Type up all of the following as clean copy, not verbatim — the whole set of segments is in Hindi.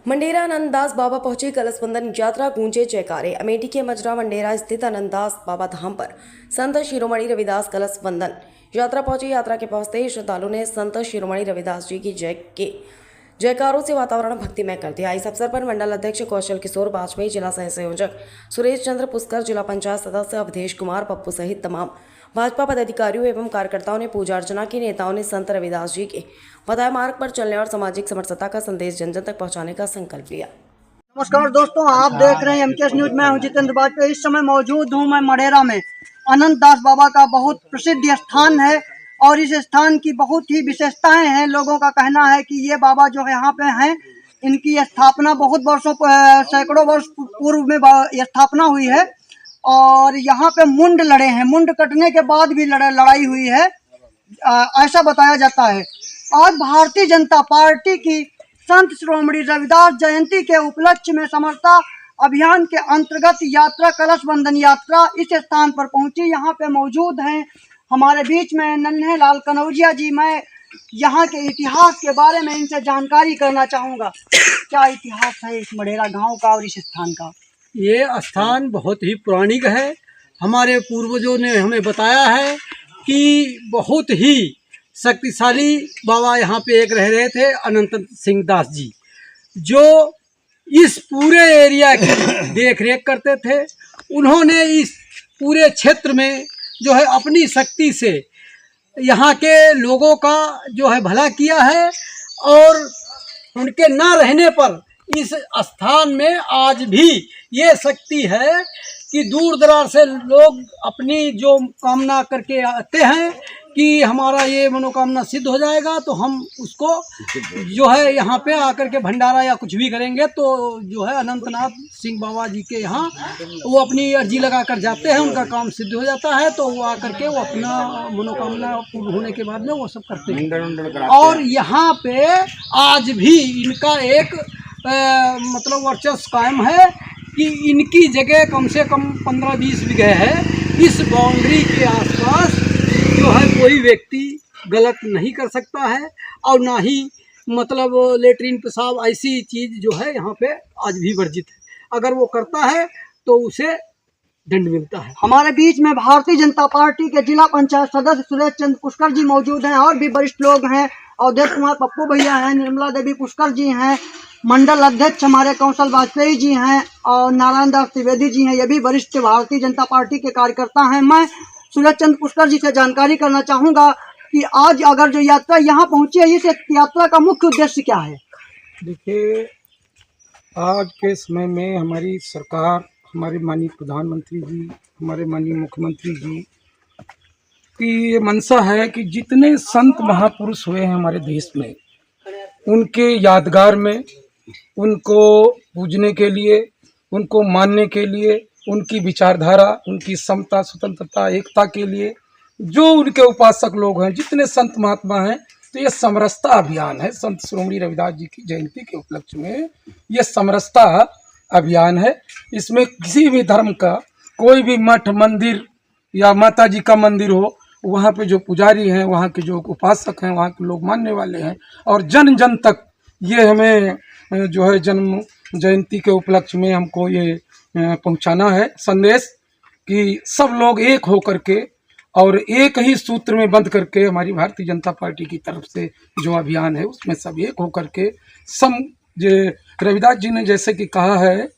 मंडेरा आनंददास बाबा पहुंचे कलश बंधन यात्रा गूंजे जयकारे। अमेठी के मजरा मंडेरा स्थित आनंददास बाबा धाम पर संत शिरोमणि रविदास कलश बंधन यात्रा पहुंची। यात्रा के पहुंचते ही श्रद्धालुओं ने संत शिरोमणि रविदास जी की जयकारों से वातावरण भक्तिमय कर दिया। इस अवसर पर मंडल अध्यक्ष कौशल किशोर वाजपेयी, जिला सह संयोजक सुरेश चंद्र पुष्कर, जिला पंचायत सदस्य अवधेश कुमार पप्पू सहित तमाम भाजपा पदाधिकारियों एवं कार्यकर्ताओं ने पूजा अर्चना की। नेताओं ने संत रविदास जी के बताए मार्ग पर चलने और सामाजिक समरसता का संदेश जन जन तक पहुंचाने का संकल्प लिया। नमस्कार दोस्तों, आप देख रहे हैं एमकेएस न्यूज। मैं हूं जितेंद्र वाजपेयी। इस समय मौजूद हूं मैं मंडेरा में। आनंददास बाबा का बहुत प्रसिद्ध स्थान है और इस स्थान की बहुत ही विशेषताएं हैं। लोगों का कहना है कि ये बाबा जो है यहाँ पे हैं, इनकी स्थापना बहुत वर्षों सैकड़ों वर्ष पूर्व में स्थापना हुई है और यहाँ पे मुंड लड़े हैं। मुंड कटने के बाद भी लड़ाई हुई है, ऐसा बताया जाता है। आज भारतीय जनता पार्टी की संत शिरोमणि रविदास जयंती के उपलक्ष्य में समरसता अभियान के अंतर्गत यात्रा कलश बंधन यात्रा इस स्थान पर पहुंची। यहाँ पे मौजूद हैं हमारे बीच में नन्हे लाल कनौजिया जी। मैं यहाँ के इतिहास के बारे में इनसे जानकारी करना चाहूँगा। क्या इतिहास है इस मंडेरा गांव का और इस स्थान का? ये स्थान बहुत ही पौराणिक है। हमारे पूर्वजों ने हमें बताया है कि बहुत ही शक्तिशाली बाबा यहाँ पे एक रह रहे थे, अनंत सिंह दास जी, जो इस पूरे एरिया की देख रेख करते थे। उन्होंने इस पूरे क्षेत्र में जो है अपनी शक्ति से यहाँ के लोगों का जो है भला किया है और उनके ना रहने पर इस स्थान में आज भी ये शक्ति है कि दूर दराज से लोग अपनी जो कामना करके आते हैं कि हमारा ये मनोकामना सिद्ध हो जाएगा, तो हम उसको जो है यहाँ पे आकर के भंडारा या कुछ भी करेंगे तो जो है अनंतनाथ सिंह बाबा जी के यहाँ वो अपनी अर्जी लगा कर जाते हैं, उनका काम सिद्ध हो जाता है, तो वो आकर के वो अपना मनोकामना पूर्ण होने के बाद में वो सब करते हैं। और यहाँ पे आज भी इनका एक मतलब वर्चस्व कायम है कि इनकी जगह कम से कम 15-20 बीघे है। इस बाउंड्री के आसपास जो है कोई व्यक्ति गलत नहीं कर सकता है और ना ही मतलब लेटरिन पेशाब ऐसी चीज़ जो है यहाँ पे आज भी वर्जित है। अगर वो करता है तो उसे दंड मिलता है। हमारे बीच में भारतीय जनता पार्टी के जिला पंचायत सदस्य सुरेश चंद्र पुष्कर जी मौजूद हैं और भी वरिष्ठ लोग हैं। अवधेश कुमार पप्पू भैया हैं, निर्मला देवी पुष्कर जी हैं, मंडल अध्यक्ष हमारे कौशल वाजपेयी जी हैं और नारायण दास त्रिवेदी जी हैं। ये भी वरिष्ठ भारतीय जनता पार्टी के कार्यकर्ता हैं। मैं सुरेश चंद्र पुष्कर जी से जानकारी करना चाहूँगा कि आज अगर जो यात्रा यहाँ पहुँची है, इस यात्रा का मुख्य उद्देश्य क्या है? देखिए, आज के समय में हमारी सरकार, हमारे माननीय प्रधानमंत्री जी, हमारे माननीय मुख्यमंत्री जी की ये मंशा है कि जितने संत महापुरुष हुए हैं हमारे देश में, उनके यादगार में, उनको पूजने के लिए, उनको मानने के लिए, उनकी विचारधारा, उनकी समता, स्वतंत्रता, एकता के लिए जो उनके उपासक लोग हैं, जितने संत महात्मा हैं, तो ये समरसता अभियान है। संत शिरोमणि रविदास जी की जयंती के उपलक्ष्य में ये समरसता अभियान है। इसमें किसी भी धर्म का कोई भी मठ, मंदिर या माता जी का मंदिर हो, वहाँ पे जो पुजारी हैं, वहाँ के जो उपासक हैं, वहाँ के लोग मानने वाले हैं और जन जन तक ये हमें जो है जन्म जयंती के उपलक्ष्य में हमको ये पहुँचाना है संदेश कि सब लोग एक हो करके और एक ही सूत्र में बंध करके, हमारी भारतीय जनता पार्टी की तरफ से जो अभियान है उसमें सब एक हो करके रविदास जी ने जैसे कि कहा है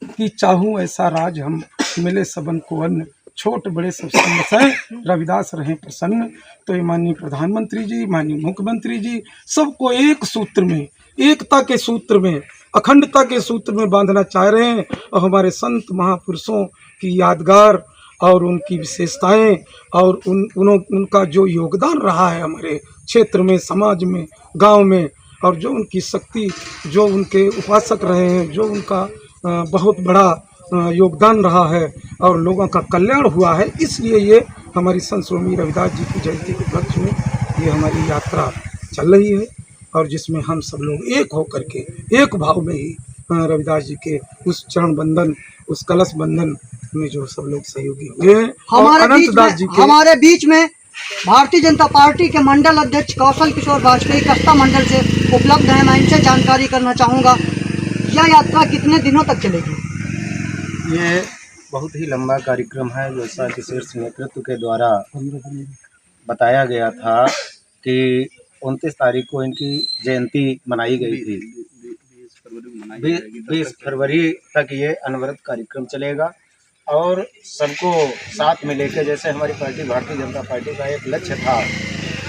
कि चाहूँ ऐसा राज हम, मिले सबन को अन्न, छोट बड़े सब समसय, रविदास रहें प्रसन्न। तो ये माननीय प्रधानमंत्री जी, माननीय मुख्यमंत्री जी सबको एक सूत्र में, एकता के सूत्र में, अखंडता के सूत्र में बांधना चाह रहे हैं और हमारे संत महापुरुषों की यादगार और उनकी विशेषताएं और उनका जो योगदान रहा है हमारे क्षेत्र में, समाज में, गांव में, और जो उनकी शक्ति, जो उनके उपासक रहे हैं, जो उनका बहुत बड़ा योगदान रहा है और लोगों का कल्याण हुआ है, इसलिए ये हमारी संत शिरोमणि रविदास जी की जयंती के उपलक्ष्य में ये हमारी यात्रा चल रही है और जिसमें हम सब लोग एक होकर के, एक भाव में ही रविदास जी के उस चरण बंधन, उस कलश बंधन में जो सब लोग सहयोगी हुए हैं। हमारे बीच में भारतीय जनता पार्टी के मंडल अध्यक्ष कौशल किशोर वाजपेयी कस्ता मंडल से उपलब्ध है। मैं इनसे जानकारी करना चाहूँगा। यह यात्रा कितने दिनों तक चलेगी? ये बहुत ही लंबा कार्यक्रम है। जैसा कि शीर्ष नेतृत्व के द्वारा बताया गया था कि 29 तारीख को इनकी जयंती मनाई गई थी। 20 फरवरी तक ये अनवरत कार्यक्रम चलेगा और सबको साथ में लेकर, जैसे हमारी पार्टी भारतीय जनता पार्टी का एक लक्ष्य था,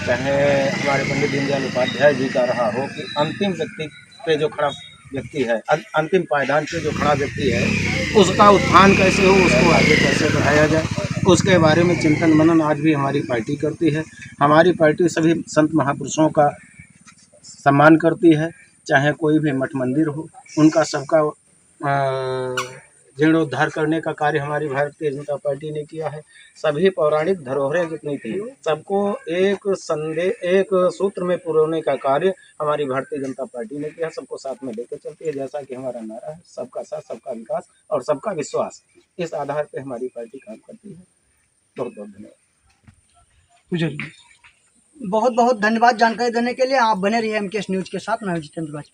चाहे हमारे पंडित दीनदयाल उपाध्याय जी का रहा हो कि अंतिम व्यक्ति पे जो खड़ा व्यक्ति है, अंतिम पायदान पे जो खड़ा व्यक्ति है, उसका उत्थान कैसे हो, उसको आगे कैसे बढ़ाया जाए, उसके बारे में चिंतन मनन आज भी हमारी पार्टी करती है। हमारी पार्टी सभी संत महापुरुषों का सम्मान करती है, चाहे कोई भी मठ मंदिर हो, उनका सबका जीर्णोद्धार करने का कार्य हमारी भारतीय जनता पार्टी ने किया है। सभी पौराणिक धरोहरें जितनी थी, सबको एक सूत्र में पुरोने का कार्य हमारी भारतीय जनता पार्टी ने किया। सबको साथ में लेकर चलती है, जैसा कि हमारा नारा है, सबका साथ, सबका विकास और सबका विश्वास। इस आधार पर हमारी पार्टी काम करती है। बहुत बहुत धन्यवाद। बहुत बहुत धन्यवाद जानकारी देने के लिए। आप बने रहिए एमकेएस न्यूज के साथ। मैं हूं जितेंद्र बाजी।